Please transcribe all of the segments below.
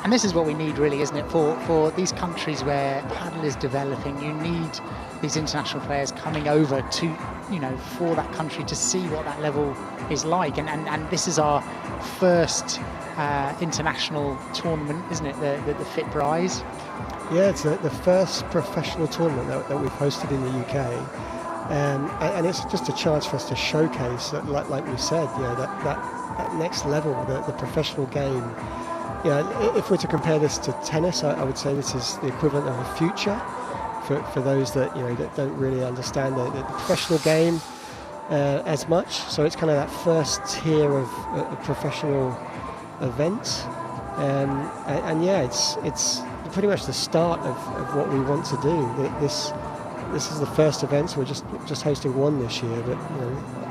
And this is what we need, really, isn't it? For these countries where paddle is developing, you need these international players coming over to, for that country to see what that level is like. And this is our first international tournament, isn't it? The FIP Rise. Yeah, it's the first professional tournament that we've hosted in the UK. And it's just a chance for us to showcase, like we said, that next level, the professional game. If we're to compare this to tennis, I would say this is the equivalent of a future for those that that don't really understand the professional game as much. So it's kind of that first tier of professional events, and yeah, it's pretty much the start of what we want to do. This is the first event, so we're just hosting one this year, but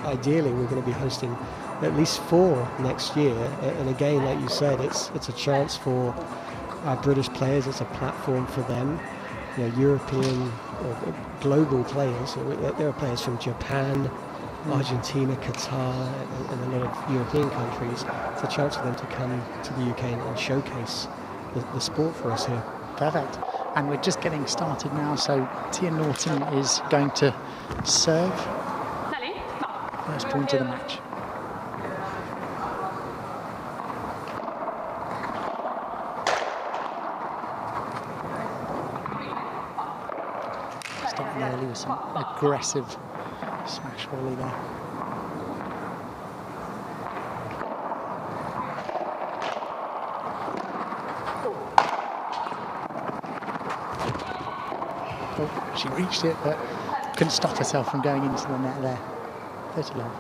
ideally we're going to be hosting at least 4 next year. And again, like you said, it's a chance for our British players. It's a platform for them, European or global players. There are players from Japan, Argentina, Qatar, and a lot of European countries. It's a chance for them to come to the UK and showcase the sport for us here. Perfect. And we're just getting started now, so Tia Norton is going to serve. First point of the match. Starting early with some aggressive smash volley there. Oh, she reached it, but couldn't stop herself from going into the net there. 30 love.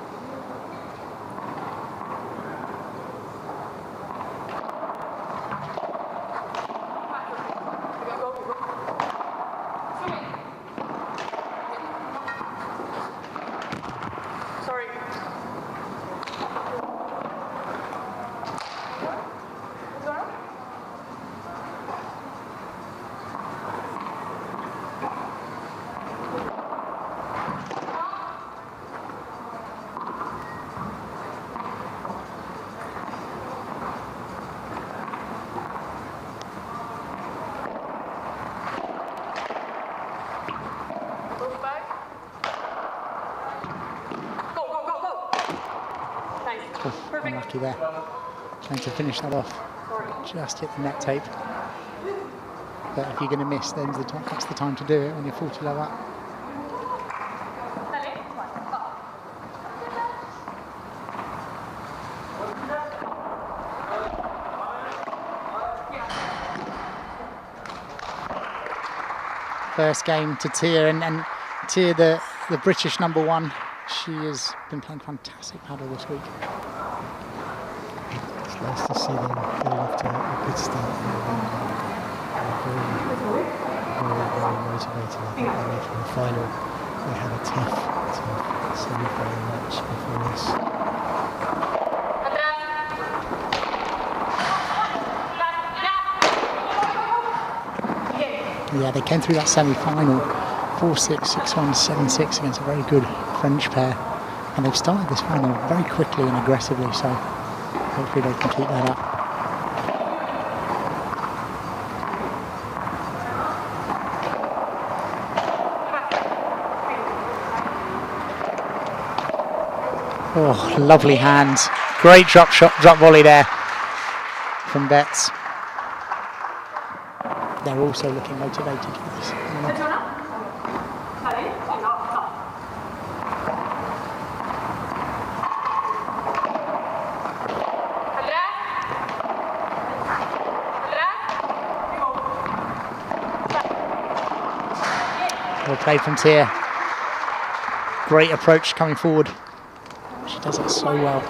Unlucky there. Trying to finish that off. Just hit the net tape. But if you're going to miss, then that's the time to do it when you're 40 love up. First game to Tia, and Tia, the British #1. She has been playing fantastic paddle this week. It's nice to see them getting off to a good start. Very, very motivated. I think they're making the final. They had a tough semi-final match before this. Yeah, they came through that semi-final 4-6, 6-1, 7-6 against a very good French pair, and they've started this final very quickly and aggressively, so hopefully they can keep that up. Oh, lovely hands. Great drop volley there from Betts. They're also looking motivated for this. Well played from Tia. Great approach coming forward. She does it so well.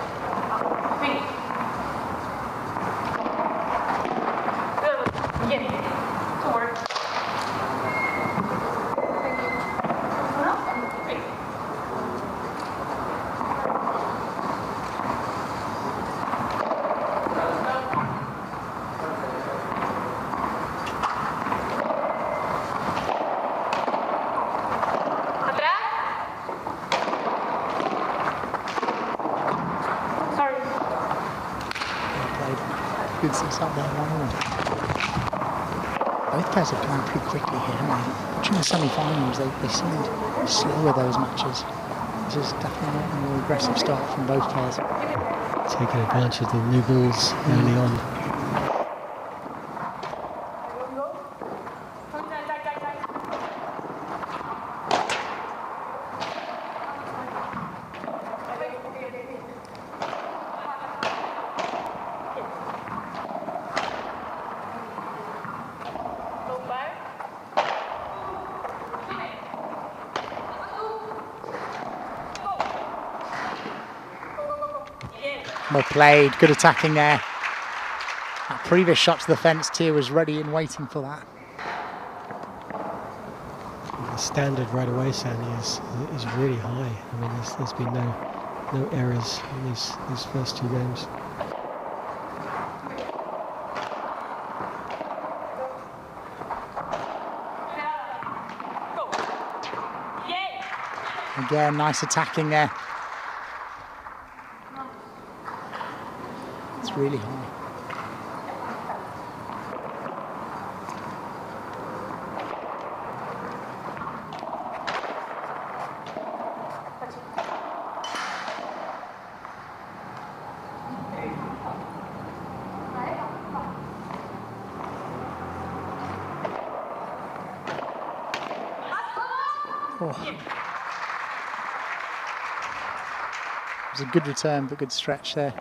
Good 6 up there, 1-1. Both pairs have come out pretty quickly here, haven't they? Watching the semi-finals, they seemed slower, those matches. This is definitely a more aggressive start from both pairs. Taking advantage of the new balls early on. Well played, good attacking there. That previous shot to the fence, Tia was ready and waiting for that. The standard right away, Sandy, is really high. I mean, there's been no errors in these first two games. Again, nice attacking there. It's really high. Oh. It was a good return, but good stretch there.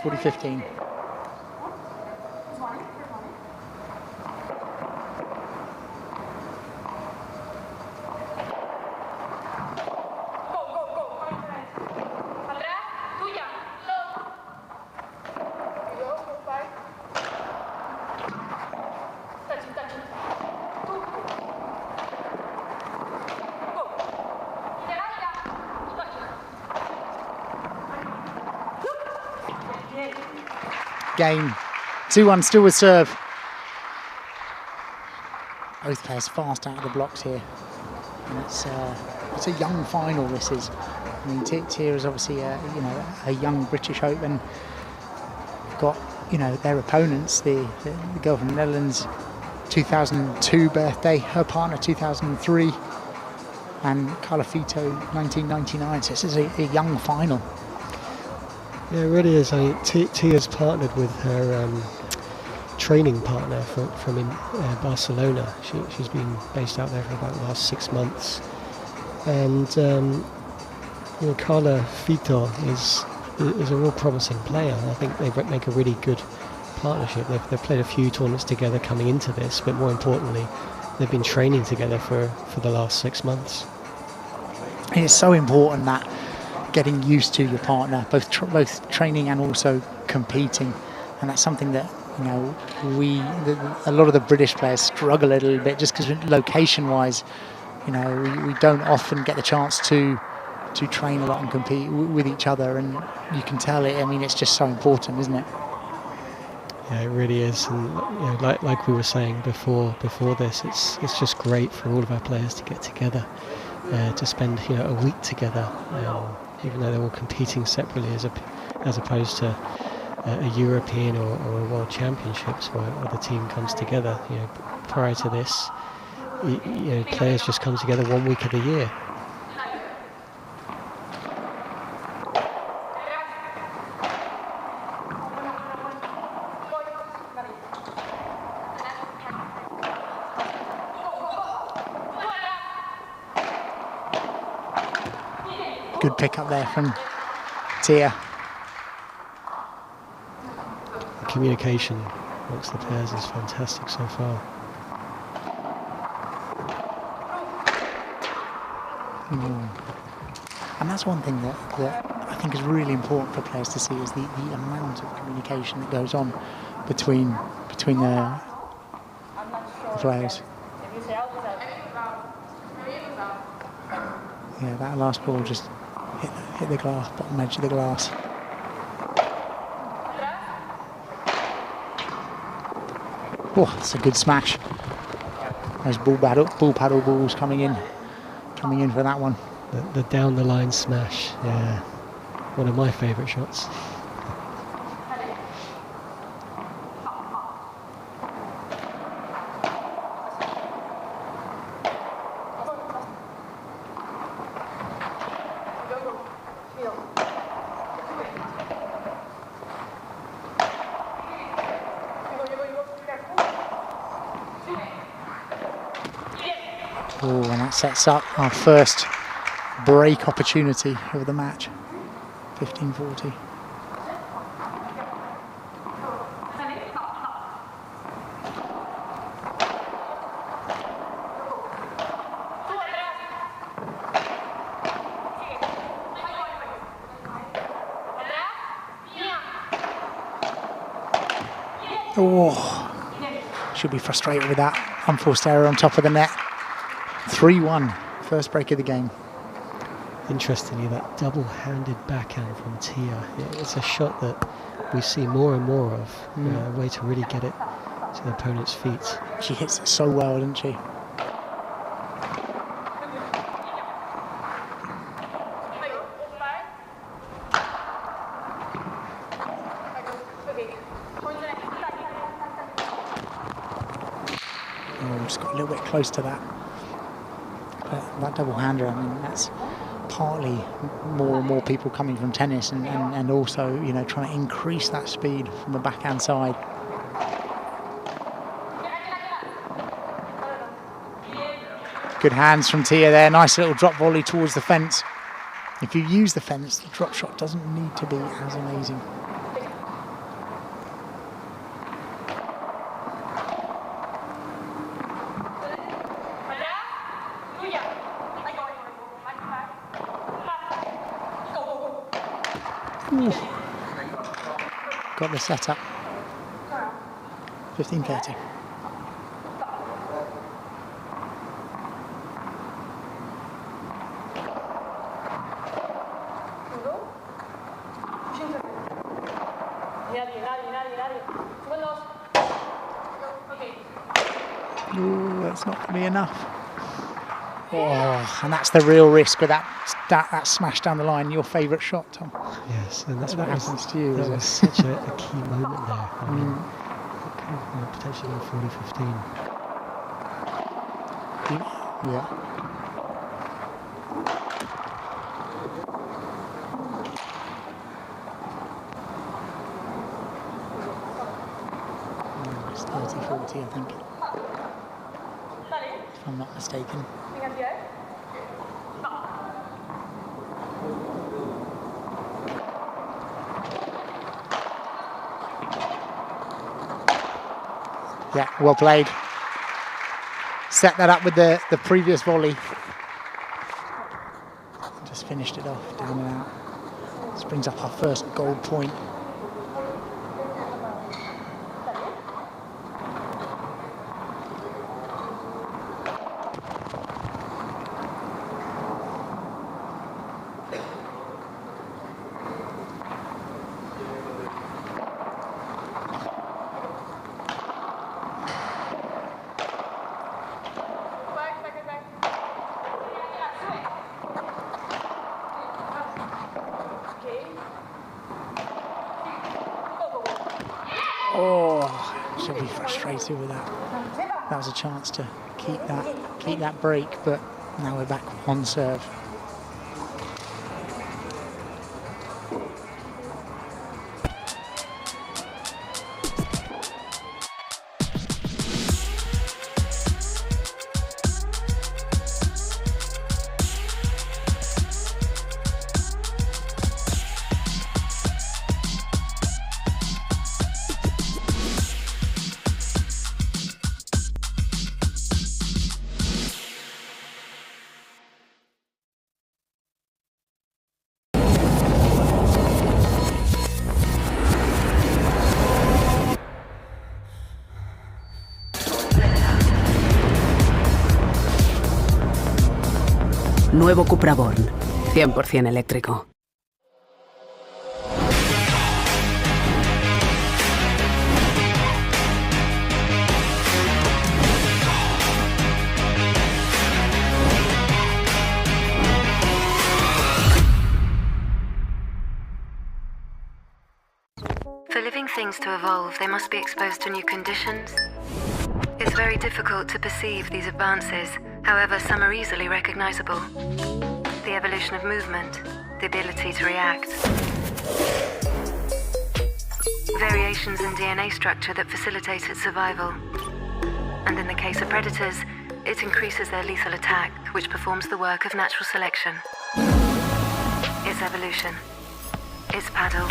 40-15. Game 2-1 still with serve. Both pairs fast out of the blocks here, and it's a young final. This is, I mean, Tia is obviously a young British Open. Got their opponents, the girl from the Netherlands, 2002 birthday, her partner 2003, and Carla Fito 1999. So this is a young final. Yeah, it really is. I mean, Tia's partnered with her training partner from in Barcelona. She's been based out there for about the last 6 months. And Carla Fito is a real promising player. I think they make a really good partnership. They've played a few tournaments together coming into this, but more importantly, they've been training together for the last 6 months. It's so important that getting used to your partner, both training and also competing, and that's something that a lot of the British players struggle a little bit, just because location-wise, we don't often get the chance to train a lot and compete with each other, and you can tell it. I mean, it's just so important, isn't it? Yeah, it really is, and like we were saying before this, it's just great for all of our players to get together, to spend a week together. Even though they're all competing separately, as opposed to a European or a World Championships where the team comes together. Prior to this, players just come together 1 week of the year. Good pick up there from Tia. The communication amongst the pairs is fantastic so far. And that's one thing that I think is really important for players to see, is the amount of communication that goes on between the players. Yeah, that last ball just hit the glass, bottom edge of the glass. Oh, that's a good smash. Those ball paddle balls coming in for that one. The down the line smash, yeah, one of my favourite shots. Oh, and that sets up our first break opportunity of the match. 15-40. Oh, should be frustrated with that unforced error on top of the net. 3-1, first break of the game. Interestingly, that double-handed backhand from Tia, it's a shot that we see more and more of, a way to really get it to the opponent's feet. She hits it so well, doesn't she? Just got a little bit close to that. But that double-hander, I mean, that's partly more and more people coming from tennis and also, you know, trying to increase that speed from the backhand side. Good hands from Tia there. Nice little drop volley towards the fence. If you use the fence, the drop shot doesn't need to be as amazing. Got the setup. 15-30. Ooh, that's not going to be enough. Oh, and that's the real risk with that smash down the line. Your favourite shot, Tom. Yes, and that's what happens to you. That was such a key moment there. I mean, it could have potentially been 40-15. Yeah. It's 30-40, I think, if I'm not mistaken. Yeah, well played. Set that up with the previous volley. Just finished it off, down and out. This brings up our first gold point. Oh, she'll be frustrated with that. That was a chance to keep that break, but now we're back on serve. Nuevo CUPRA Born, 100% eléctrico. For living things to evolve, they must be exposed to new conditions. It's very difficult to perceive these advances. However, some are easily recognizable. The evolution of movement, the ability to react. Variations in DNA structure that facilitate its survival. And in the case of predators, It increases their lethal attack, which performs the work of natural selection. It's evolution. It's paddle.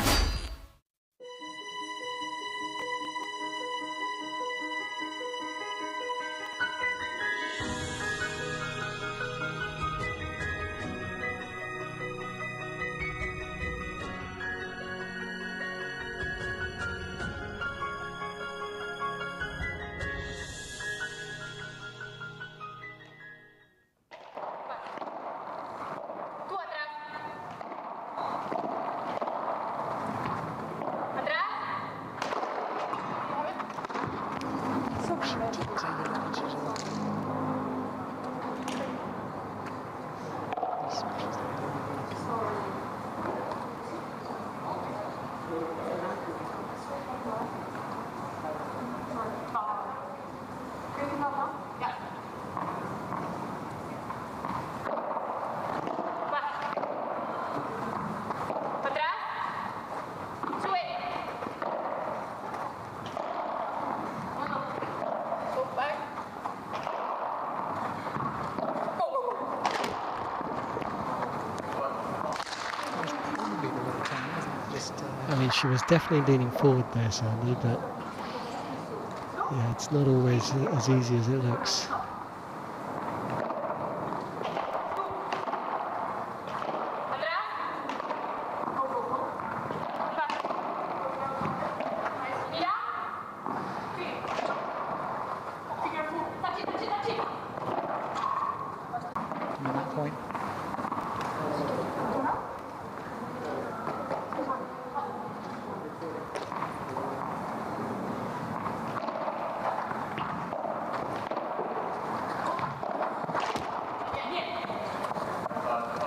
I mean, she was definitely leaning forward there, Sandy, but yeah, it's not always as easy as it looks. At that point.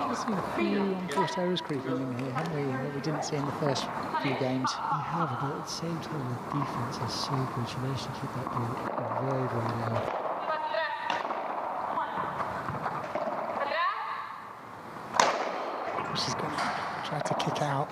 We've seen a few unforced errors creeping in here, haven't we? That we didn't see in the first few games. You have, but at the same time, the defense is so good. She managed to keep that ball very, very low. She's going to try to kick out.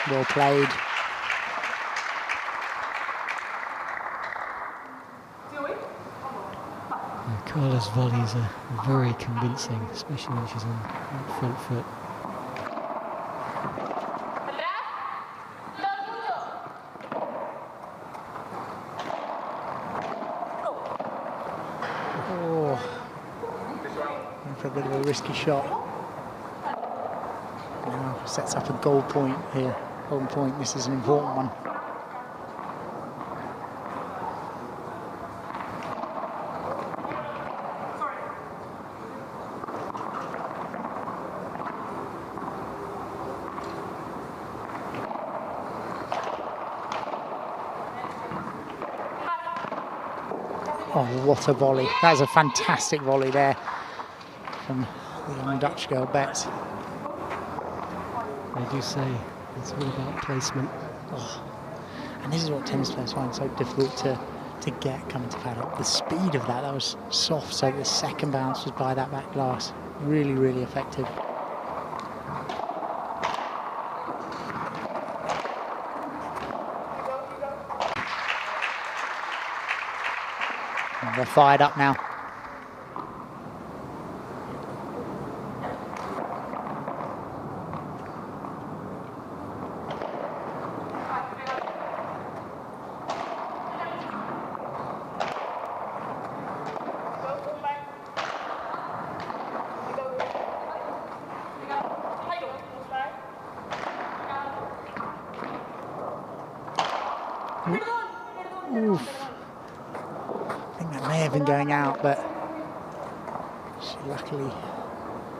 Well played. Carla's volleys are very convincing, especially when she's on front foot. Oh, going for a bit of a risky shot. Now sets up a goal point here. Golden point, this is an important one. Oh, what a volley. That is a fantastic volley there from the young Dutch girl, Bets. They do say it's all about placement. Oh. And this is what tennis players find so difficult to get coming to paddle. The speed of that was soft, so the second bounce was by that back glass. Really, really effective. And they're fired up now. Oof. I think that may have been going out, but she luckily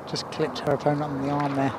just clipped her opponent on the arm there.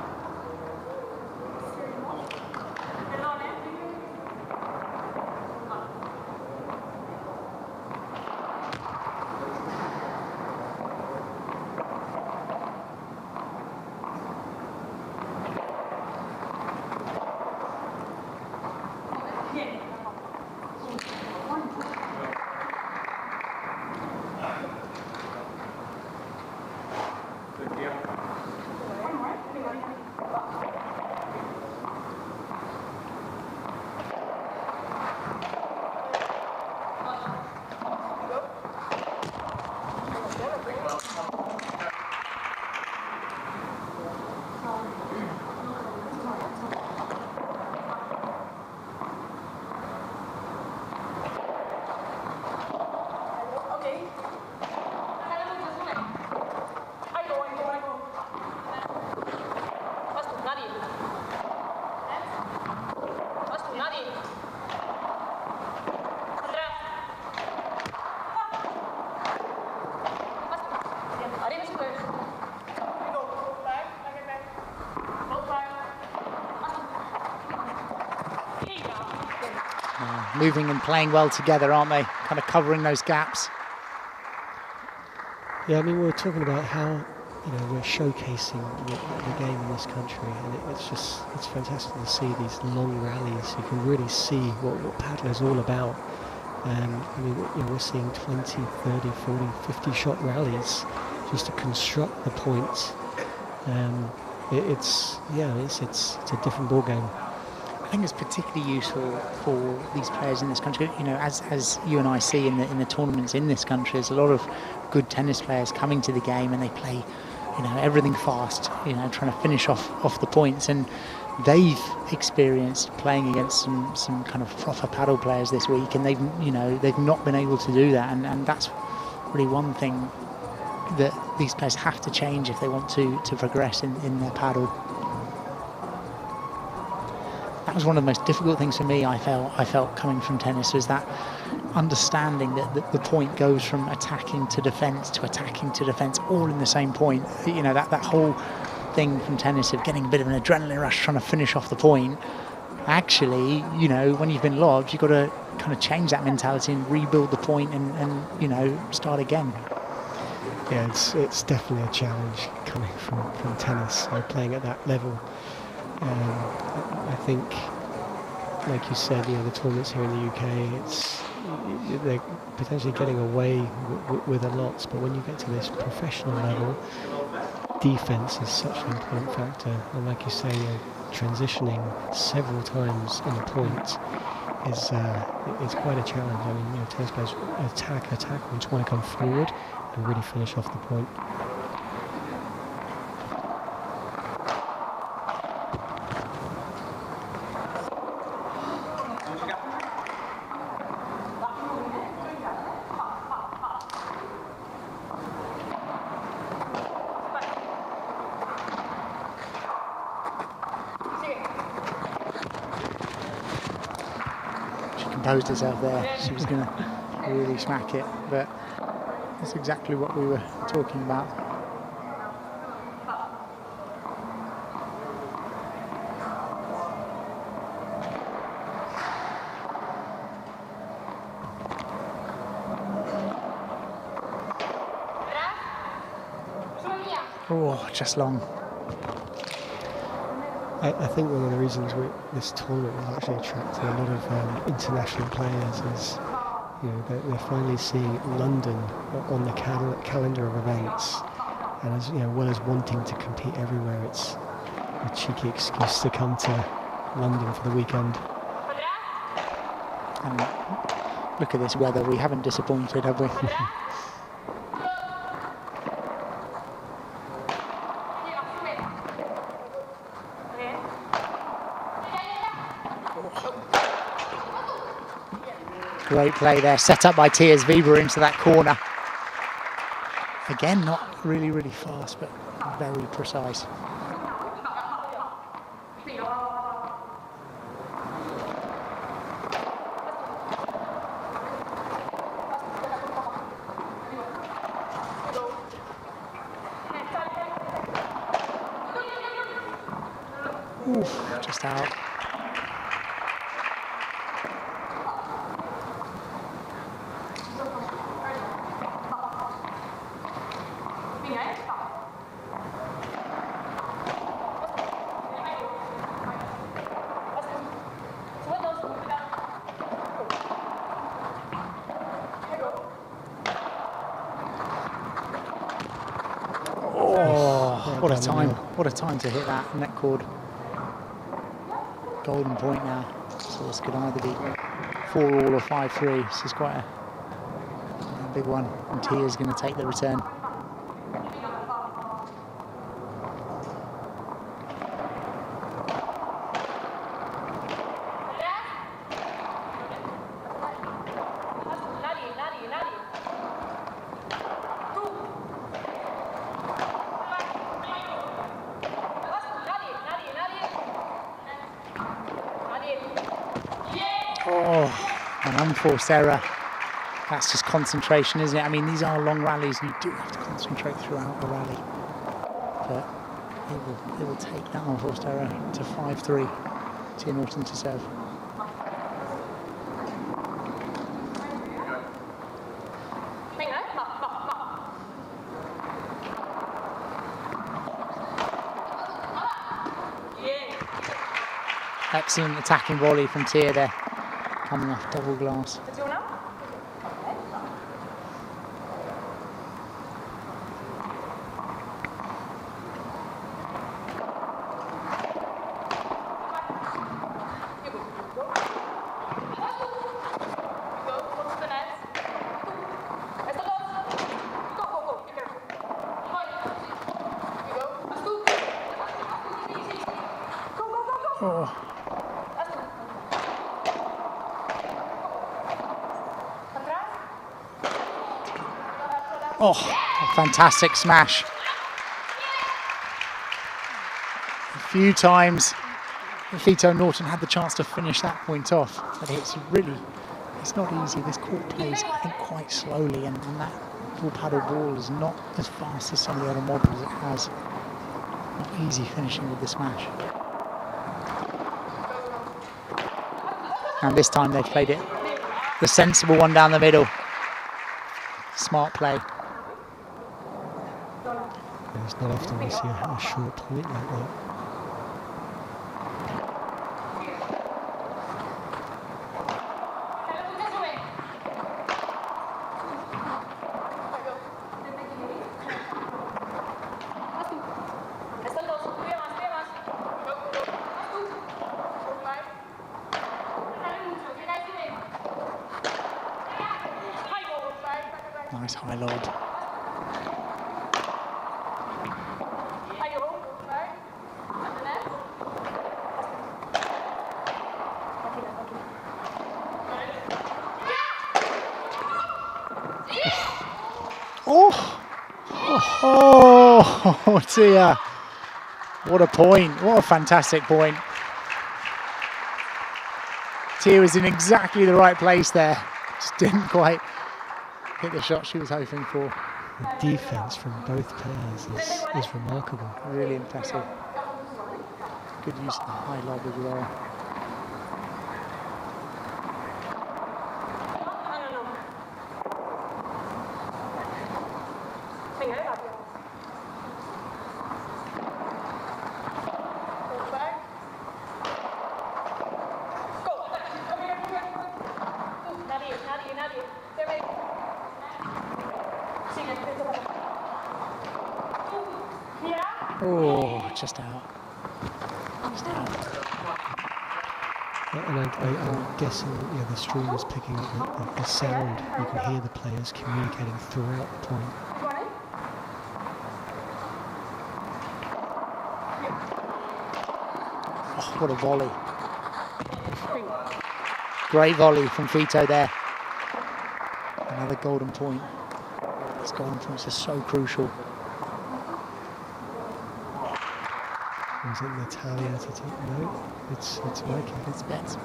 moving and playing well together, aren't they? Kind of covering those gaps. Yeah, I mean, we were talking about how, you know, we're showcasing the game in this country, and it's fantastic to see these long rallies. You can really see what paddle is all about. I mean, you know, we're seeing 20, 30, 40, 50 shot rallies just to construct the points. It's a different ball game. I think it's particularly useful for these players in this country. You know, as you and I see in the tournaments in this country, there's a lot of good tennis players coming to the game, and they play, you know, everything fast. You know, trying to finish off the points, and they've experienced playing against some kind of proper paddle players this week, and they've not been able to do that, and that's really one thing that these players have to change if they want to progress in their paddle. That was one of the most difficult things for me. I felt coming from tennis, was that understanding that the point goes from attacking to defence all in the same point. You know, that whole thing from tennis of getting a bit of an adrenaline rush trying to finish off the point. Actually, you know, when you've been lobbed, you've got to kind of change that mentality and rebuild the point and you know, start again. Yeah, it's definitely a challenge coming from tennis, playing at that level. I think, like you said, you know, the tournaments here in the UK, they're potentially getting away with a lot, but when you get to this professional level, defense is such an important factor. And like you say, transitioning several times in a point is quite a challenge. I mean, you know, tennis players attack, and just want to come forward and really finish off the point. Composed herself there. She was going to really smack it, but that's exactly what we were talking about. Oh, just long. I think one of the reasons this tournament is actually attracting a lot of international players is, you know, they're finally seeing London on the calendar of events, and as you know, well as wanting to compete everywhere, it's a cheeky excuse to come to London for the weekend. And look at this weather, we haven't disappointed, have we? Great play there, set up by Tiers Weber into that corner. Again, not really fast, but very precise. Oof, just out. Oh, what a time to hit that net cord. Golden point now, so this could either be 4-all or 5-3. This is quite a big one, and Tia's going to take the return. Oh, an unforced error. That's just concentration, isn't it? I mean, these are long rallies, and you do have to concentrate throughout the rally. But it will take that unforced error to 5-3. Tia Norton to serve. Excellent attacking volley from Tia there, coming off double glass. Oh, a fantastic smash. A few times Fito Norton had the chance to finish that point off, but it's not easy. This court plays, I think, quite slowly, and that full paddle ball is not as fast as some of the other models it has. Not easy finishing with the smash. And this time they've played it, the sensible one down the middle. Smart play. It's not often we see a short point like that. Nice high load. Oh dear. What a point. What a fantastic point. Tia was in exactly the right place there. Just didn't quite hit the shot she was hoping for. The defense from both players is remarkable. Really impressive. Good use of the high lob as well. Oh, just out. Just out. And I'm guessing the stream is picking up the sound. You can hear the players communicating throughout the point. Oh, what a volley. Great volley from Fito there. Another golden point. These golden points are so crucial. Was it Natalia to take? No, it's working. It's bets.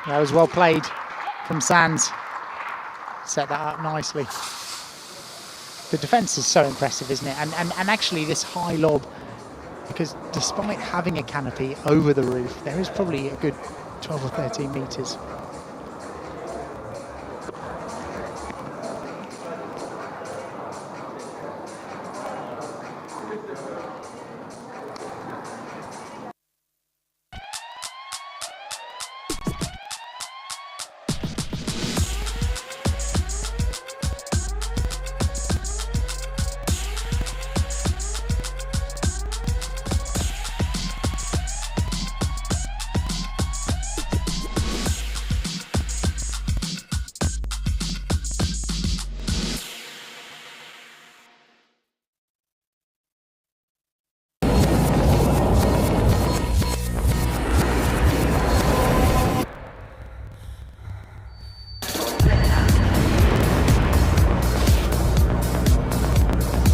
That was well played from Sands. Set that up nicely. The defence is so impressive, isn't it? And actually this high lob, because despite having a canopy over the roof, there is probably a good 12 or 13 metres.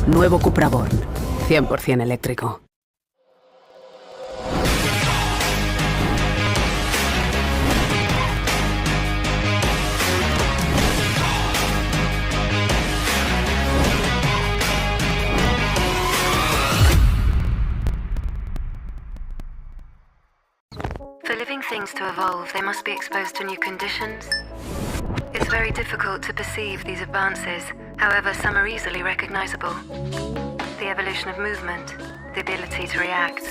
Nuevo CUPRA Born, 100% eléctrico. evolve, they must be exposed to new conditions. It's very difficult to perceive these advances, however, some are easily recognizable. The evolution of movement, the ability to react.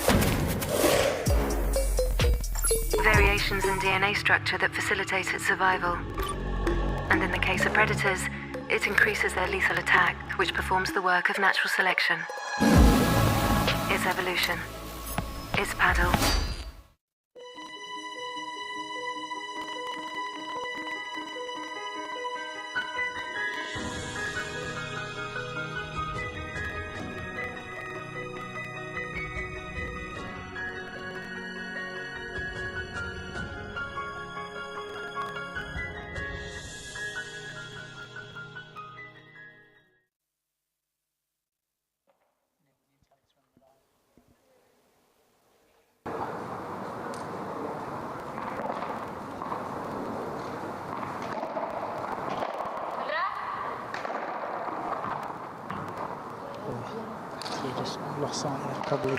Variations in DNA structure that facilitate its survival. And in the case of predators, it increases their lethal attack, which performs the work of natural selection. It's evolution. It's paddle. He just lost sight of it, probably.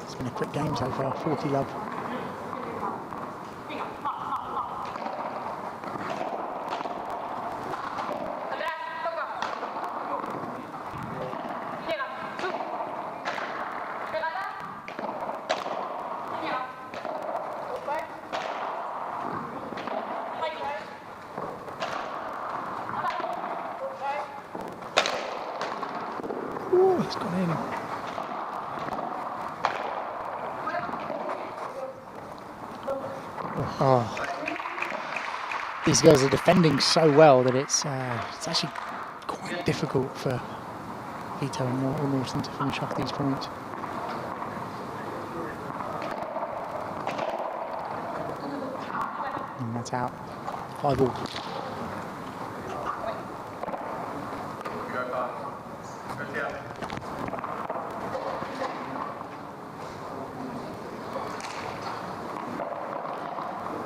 It's been a quick game so far, 40 love. Oh, it's gone in. Oh. These girls are defending so well that it's actually quite difficult for Vito and Norton to finish off these points. And that's out. 5-all.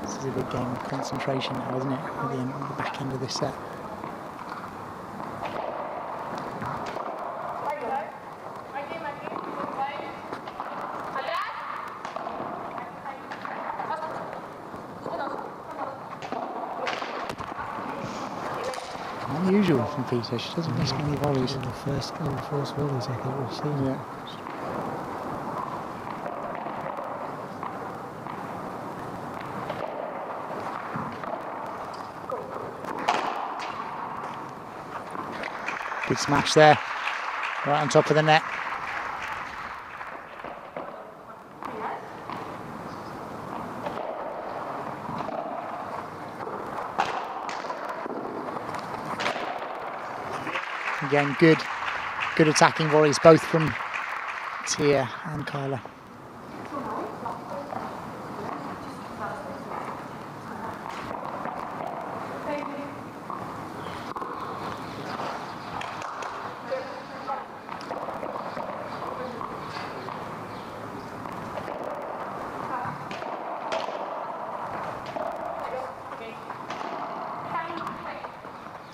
This is a big game of concentration now, isn't it, at the back end of this set. Unusual from Vito, she doesn't miss many volleys. The first unforced volleys I think we've seen. Yeah. Good smash there, right on top of the net. Again, good attacking volleys, both from Tia and Kyla.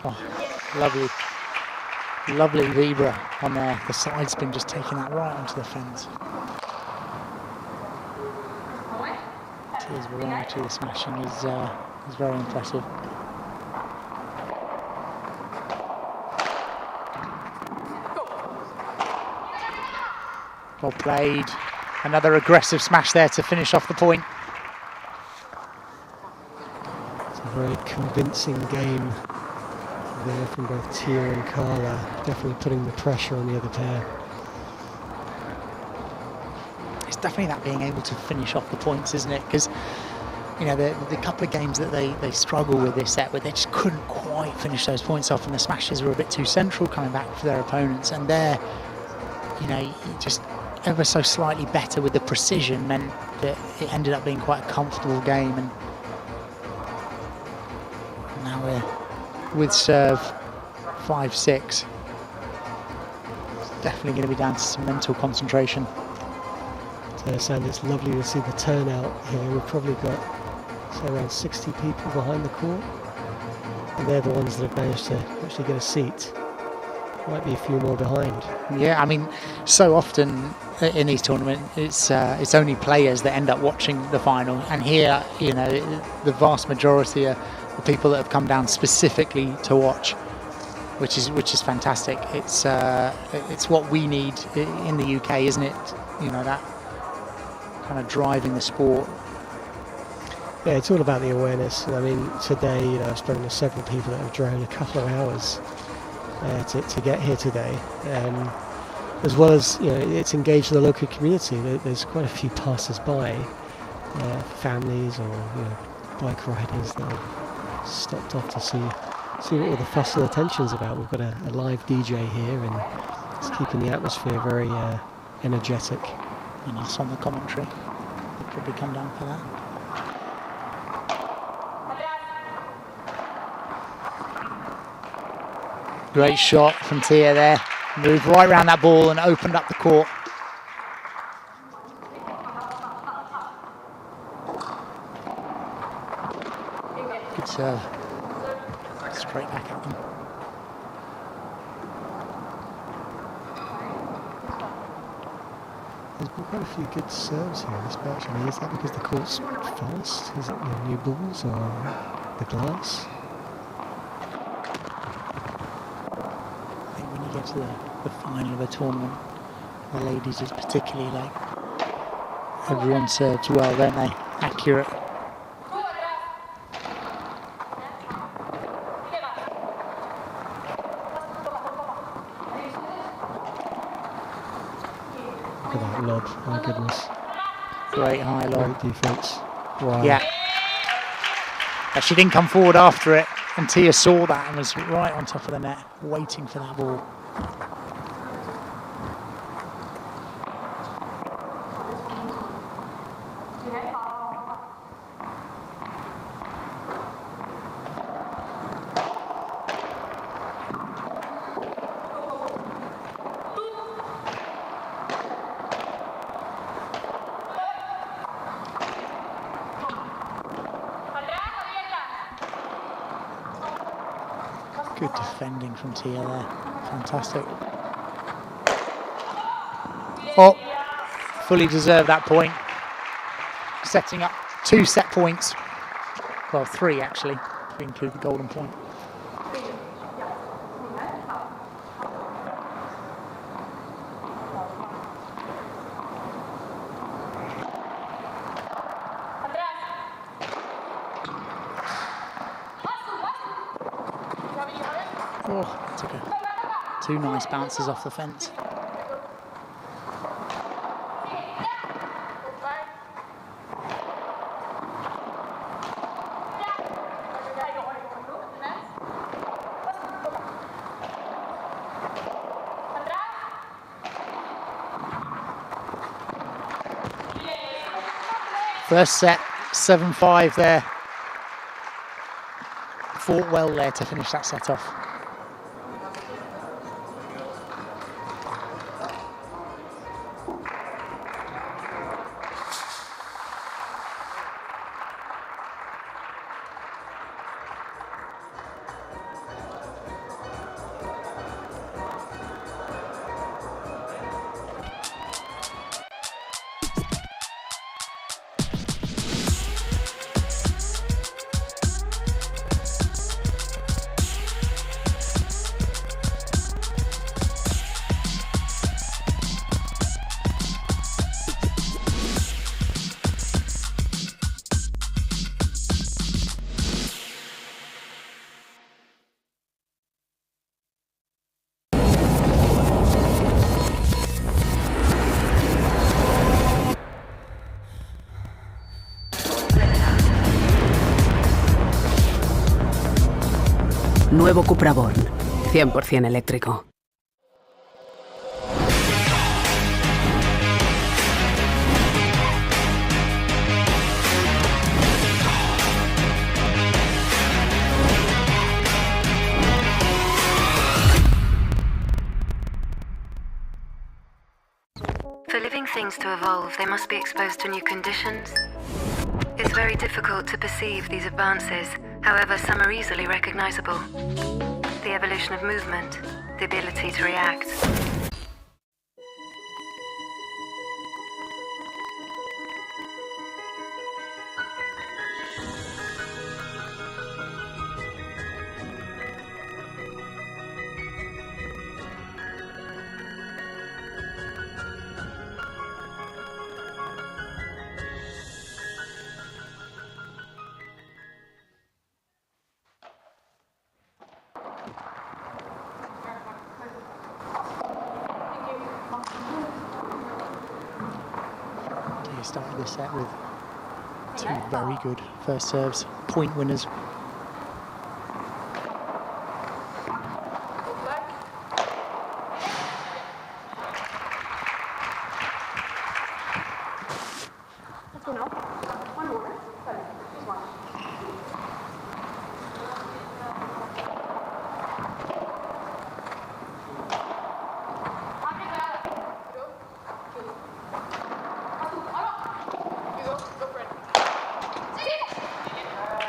Oh, lovely Vibra on there. The side spin just taking that right onto the fence. Tia's variety of smashing is very impressive. Well played. Another aggressive smash there to finish off the point. It's a very convincing game there from both Tia and Carla, definitely putting the pressure on the other pair. It's definitely that being able to finish off the points, isn't it? Because, you know, the couple of games that they struggle with this set, where they just couldn't quite finish those points off, and the smashes were a bit too central coming back for their opponents, and they're, you know, just ever so slightly better with the precision meant that it ended up being quite a comfortable game. And now we're with serve 5-6. It's definitely going to be down to some mental concentration. Sam, it's lovely to see the turnout here. We've probably got, say, around 60 people behind the court, and they're the ones that have managed to actually get a seat. might be a few more behind. Yeah, I mean, so often in these tournaments, it's only players that end up watching the final, and here, you know, the vast majority are the people that have come down specifically to watch, which is fantastic. It's what we need in the UK, isn't it? You know, that kind of driving the sport. Yeah, it's all about the awareness. I mean, today, you know, I've spoken to several people that have driven a couple of hours to get here today. As well as, you know, it's engaged the local community. There's quite a few passers-by, families or, you know, bike riders that have stopped off to see what all the fuss and attention's about. We've got a live DJ here, and it's keeping the atmosphere very energetic. And us on the commentary. They'll probably come down for that. Great shot from Tia there. Moved right around that ball and opened up the court. Good serve. Straight back at them. There's been quite a few good serves here in this match. I mean, is that because the court's fast? Is it, you know, new balls or the glass? I think when you get to the final of a tournament, the ladies is particularly like, everyone serves well, don't they? Accurate. Look at that lob, my goodness. Great high lob. Great defence. Wow. Yeah. She didn't come forward after it, and Tia saw that and was right on top of the net, waiting for that ball. Good defending from Tia there. Fantastic. Oh, fully deserved that point. Setting up 2 set points. Well, 3 actually, if we include the golden point. Oh, took 2 nice bounces off the fence. First set, 7-5 there. Fought well there to finish that set off. Nuevo CUPRA Born, 100% eléctrico. For living things to evolve, they must be exposed to new conditions. It's very difficult to perceive these advances, however, some are easily recognizable. the evolution of movement, the ability to react. He started this set with two very good first serves, point winners.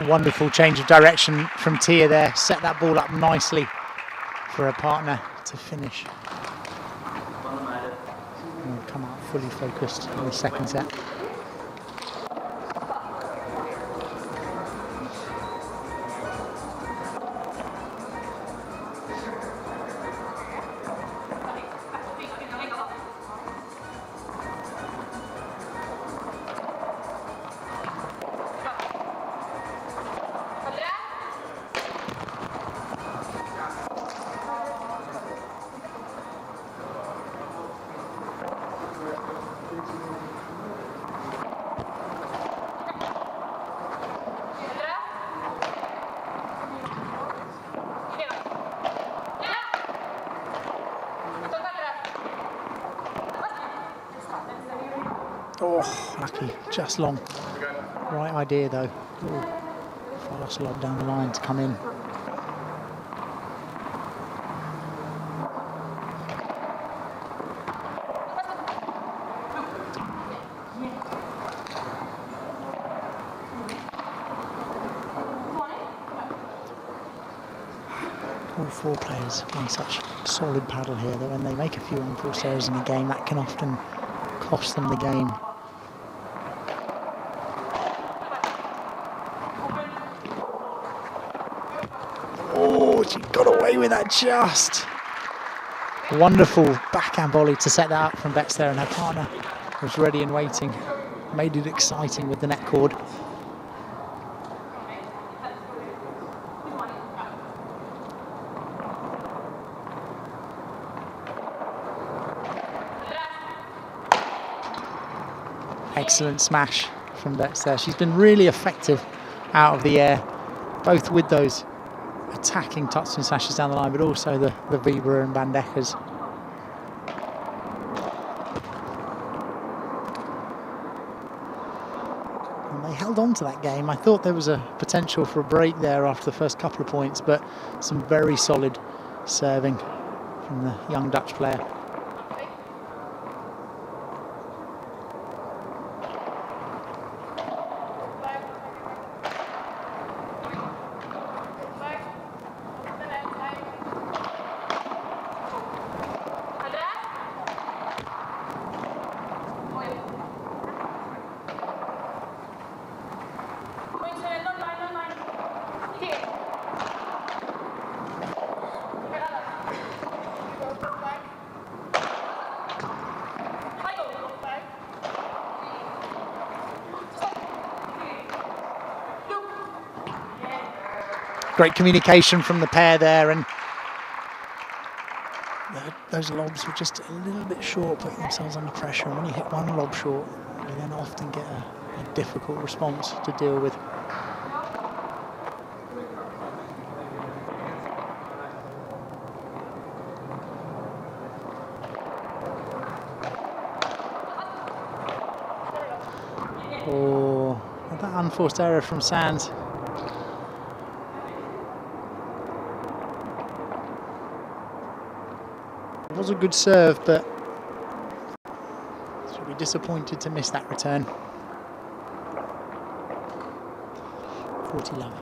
Wonderful change of direction from Tia there, set that ball up nicely for her partner to finish. And come out fully focused in the second set. Oh, lucky, just long. Right idea though. Ooh, fast lob down the line to come in. All four players playing such solid paddle here that when they make a few unforced errors in a game, that can often cost them the game. Oh, she got away with that just. Wonderful backhand volley to set that up from Betts there, and her partner was ready and waiting. Made it exciting with the net cord. Excellent smash from Betts there. She's been really effective out of the air, both with those attacking touchdown smashes down the line, but also the Vibra and Bandejas. And they held on to that game. I thought there was a potential for a break there after the first couple of points, but some very solid serving from the young Dutch player. Great communication from the pair there, and those lobs were just a little bit short, putting themselves under pressure. And when you hit one lob short, you then often get a difficult response to deal with. Oh, that unforced error from Sands. It was a good serve, but she'll be disappointed to miss that return. 40 love.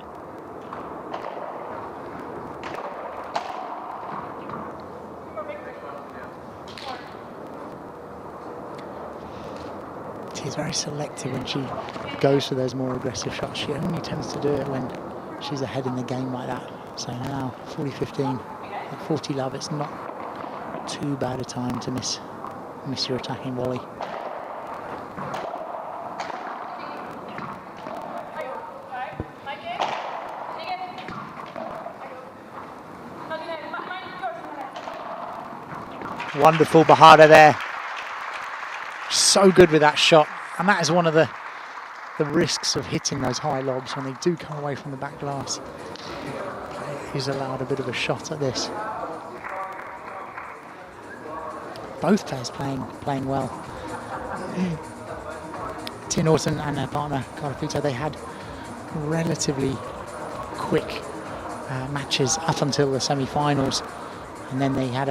She's very selective when she goes for those more aggressive shots. She only tends to do it when she's ahead in the game like that. So now 40-15, at 40 love, it's not too bad a time to miss your attacking volley. Wonderful Bahada there. So good with that shot, and that is one of the risks of hitting those high lobs when they do come away from the back glass. He's allowed a bit of a shot at this. Both players playing well. Tia Norton and her partner Carla Fito, they had relatively quick matches up until the semi-finals. And then they had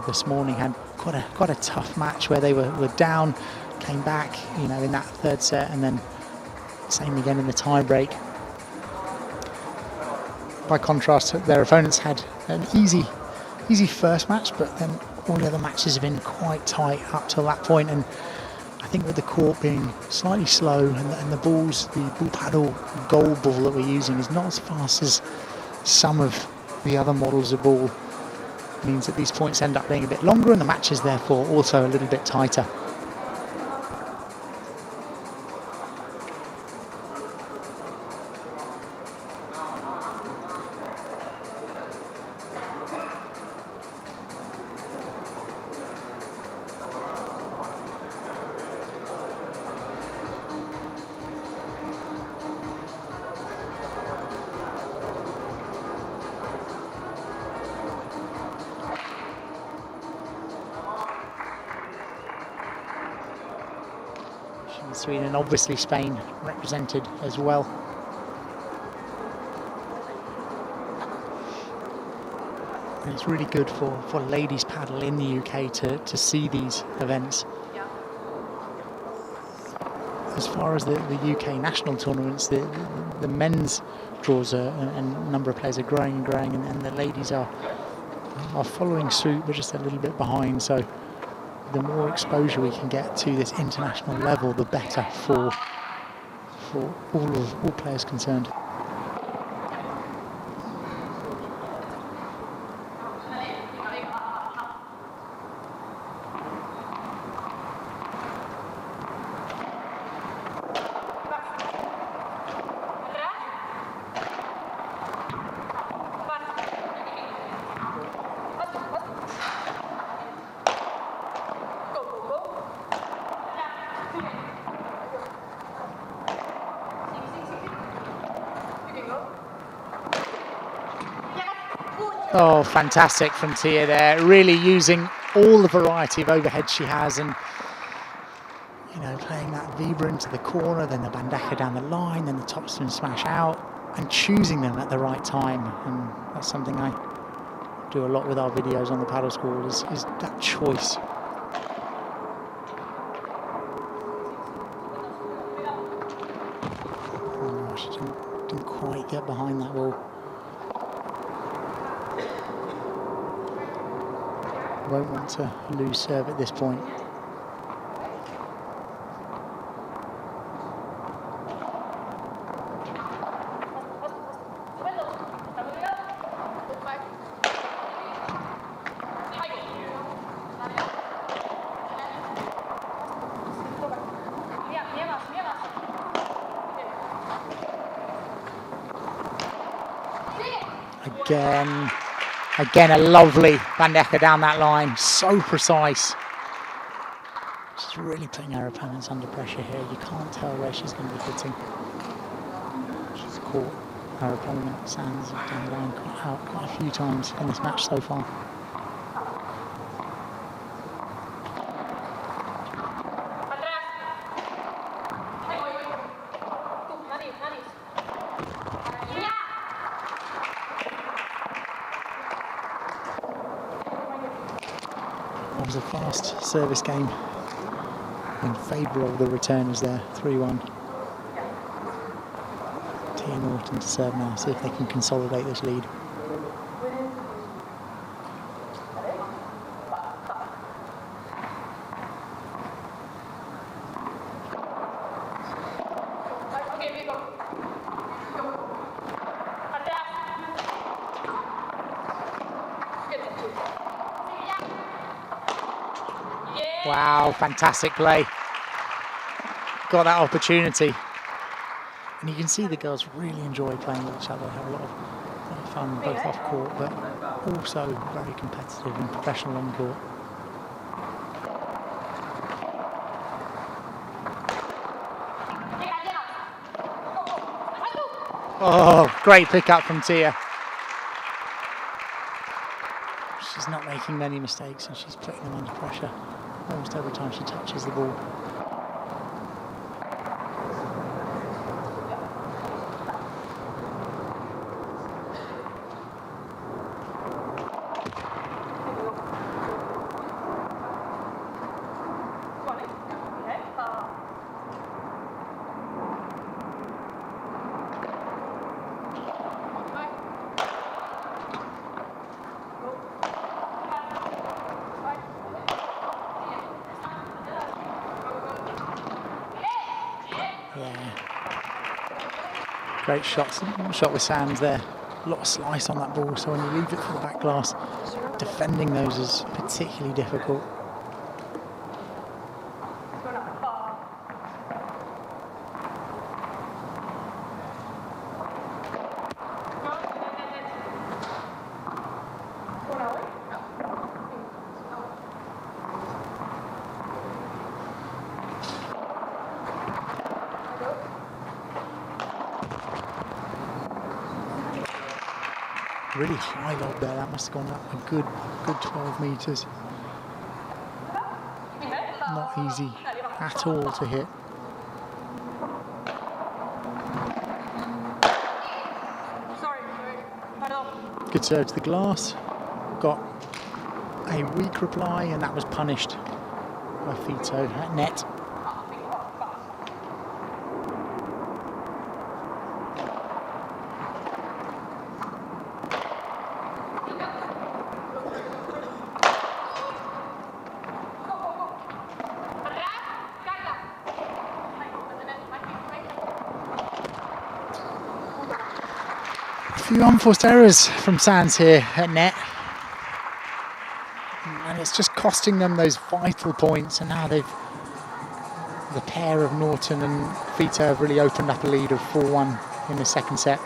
this morning had quite a tough match where they were down, came back, in that third set, and then same again in the tie break. By contrast, their opponents had an easy first match, but then all the other matches have been quite tight up till that point. And I think with the court being slightly slow and the ball paddle gold ball that we're using is not as fast as some of the other models of ball, means that these points end up being a bit longer and the matches therefore also a little bit tighter. Sweden, obviously Spain represented as well. And it's really good for ladies paddle in the UK to see these events. As far as the UK national tournaments, the men's draws and number of players are growing, and the ladies are following suit, but just a little bit behind. So the more exposure we can get to this international level, the better for all players concerned. Oh, fantastic from Tia there, really using all the variety of overhead she has, and playing that Vibra into the corner, then the Bandaka down the line, then the topspin smash out, and choosing them at the right time. And that's something I do a lot with our videos on the paddle school, is that choice. Oh, she didn't quite get behind that ball. Won't want to lose serve at this point. Again, a lovely Bandaka down that line, so precise. She's really putting her opponents under pressure here. You can't tell where she's going to be hitting. She's caught her opponent, Sands, down the line quite a few times in this match so far. It was a fast service game in favour of the returners there, 3-1. Tia Norton to serve now, see if they can consolidate this lead. Wow, fantastic play. Got that opportunity. And you can see the girls really enjoy playing with each other, have a lot of fun both off court, but also very competitive and professional on court. Oh, great pickup from Tia. She's not making many mistakes and she's putting them under pressure almost every time she touches the ball. Great shot with Sands there. A lot of slice on that ball, so when you leave it for the back glass, defending those is particularly difficult. Really high lob there, that must have gone up a good 12 metres. Not easy at all to hit. Good serve to the glass. Got a weak reply and that was punished by Fito at net. Few unforced errors from Sands here at net, and it's just costing them those vital points. And now the pair of Norton and Fito have really opened up a lead of 4-1 in the second set.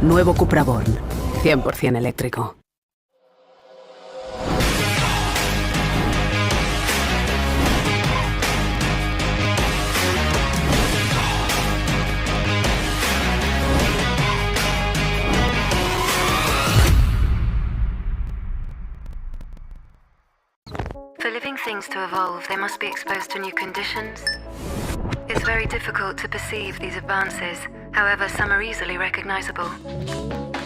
Nuevo CUPRA Born, 100% eléctrico. For living things to evolve, they must be exposed to new conditions. It's very difficult to perceive these advances, however, some are easily recognizable.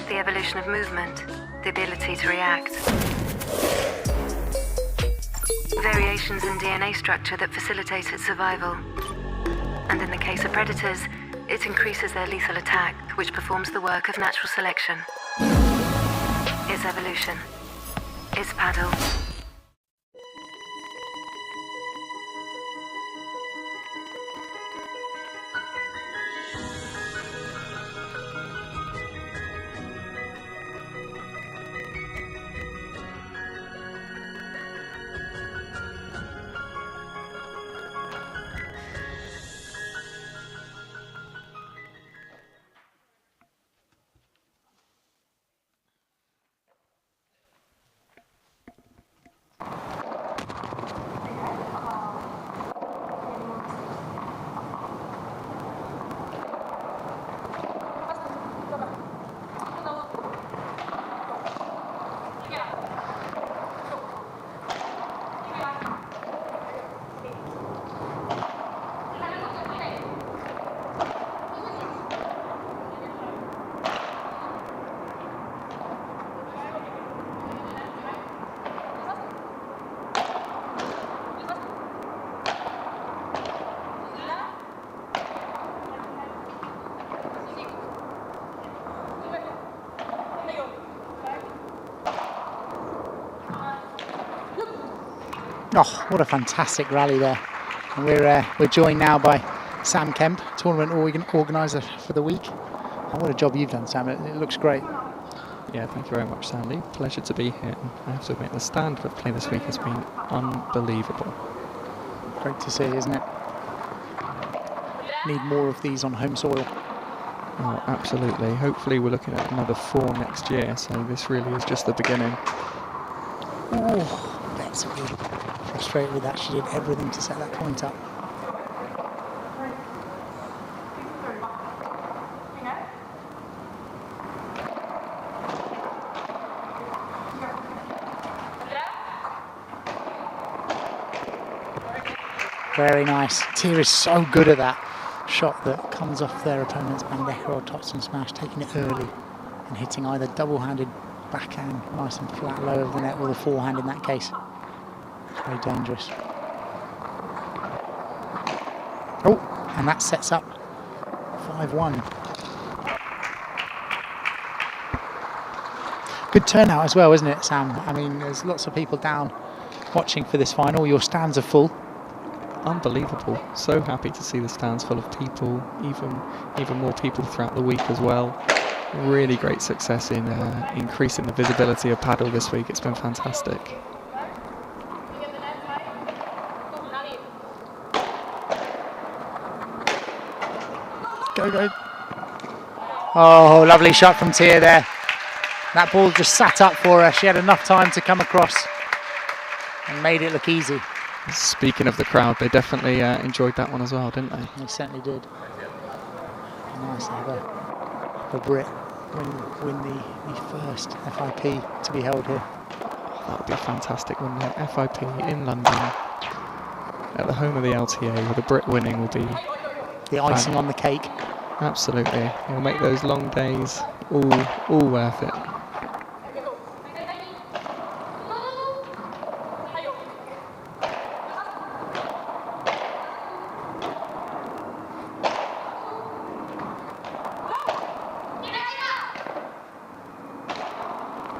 The evolution of movement, the ability to react. Variations in DNA structure that facilitate its survival. And in the case of predators, it increases their lethal attack, which performs the work of natural selection. It's evolution. It's paddle. Oh, what a fantastic rally there. And we're joined now by Sam Kemp, tournament organiser for the week. And what a job you've done, Sam. It looks great. Yeah, thank you very much, Sandy. Pleasure to be here. And I have to admit, the stand for play this week has been unbelievable. Great to see, isn't it? Need more of these on home soil. Oh, absolutely. Hopefully we're looking at another 4 next year, so this really is just the beginning. Oh, that's really frustrated with that. She did everything to set that point up. Very nice. Tia is so good at that shot that comes off their opponent's bandeja or topspin smash, taking it early and hitting either double-handed backhand, nice and flat, low over the net, or the forehand in that case. Very dangerous. Oh, and that sets up 5-1. Good turnout as well, isn't it, Sam? I mean, there's lots of people down watching for this final. Your stands are full. Unbelievable. So happy to see the stands full of people, even more people throughout the week as well. Really great success in increasing the visibility of paddle this week. It's been fantastic. Go, go. Oh, lovely shot from Tia there. That ball just sat up for her. She had enough time to come across and made it look easy. Speaking of the crowd, they definitely enjoyed that one as well, didn't they? They certainly did. Nice to have a Brit win the first FIP to be held here. That would be fantastic, wouldn't it? FIP in London, at the home of the LTA, with a Brit winning will be the icing on the cake. Absolutely. It'll make those long days all worth it.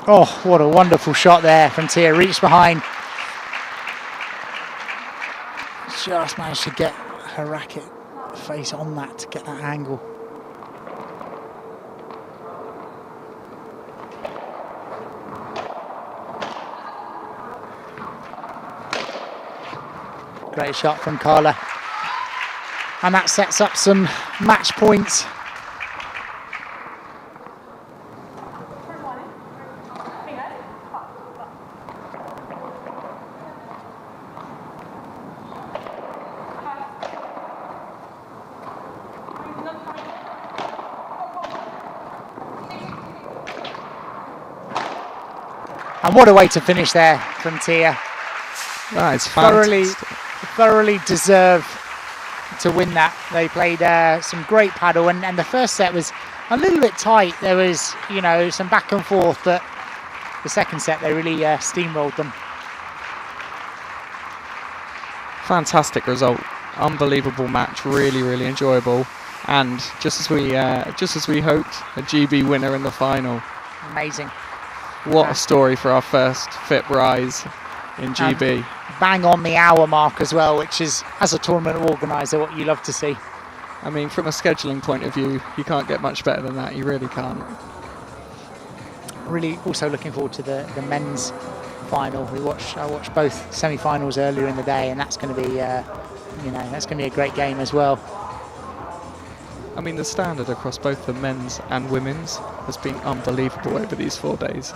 Oh, what a wonderful shot there from Tia. Reached behind. Just managed to get her racket face on that to get that angle. Great shot from Carla. And that sets up some match points. And what a way to finish there from Tia. That is fantastic. Thoroughly deserve to win that. They played some great paddle, and the first set was a little bit tight. There was, you know, some back and forth, but the second set they really steamrolled them. Fantastic result. Unbelievable match. Really enjoyable. And just as we hoped, a GB winner in the final. Amazing. What a story for our first FIP rise in GB. Bang on the hour mark as well, which is, as a tournament organiser, what you love to see. I mean, from a scheduling point of view, you can't get much better than that. You really can't. Really also looking forward to the men's final. I watched both semi-finals earlier in the day, and that's going to be, that's going to be a great game as well. I mean, the standard across both the men's and women's has been unbelievable over these 4 days.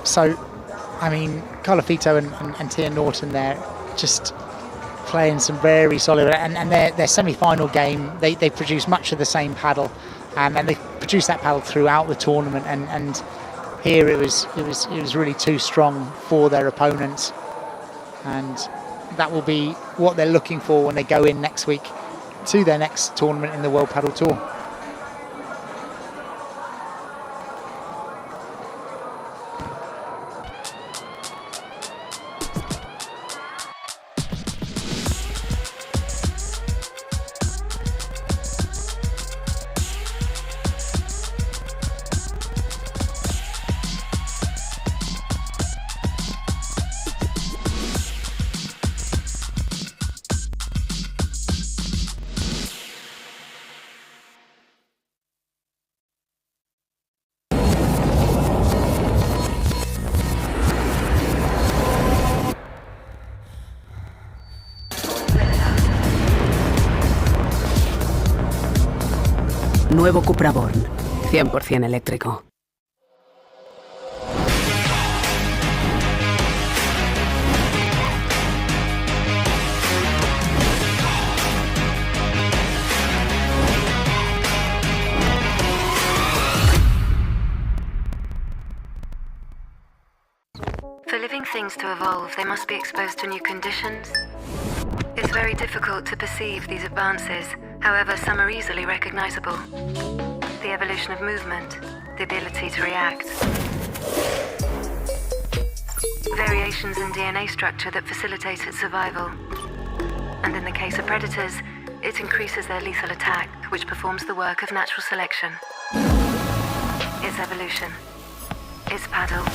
So, I mean, Carla Fito and Tia Norton there just playing some very solid, and their semi-final game, they produce much of the same paddle, and they produced that paddle throughout the tournament, and here it was really too strong for their opponents, and that will be what they're looking for when they go in next week to their next tournament in the World Paddle Tour. Nuevo CUPRA Born. 100% eléctrico. For living things to evolve, they must be exposed to new conditions. It's very difficult to perceive these advances, however, some are easily recognizable. The evolution of movement, the ability to react. Variations in DNA structure that facilitate its survival. And in the case of predators, it increases their lethal attack, which performs the work of natural selection. It's evolution. It's paddle.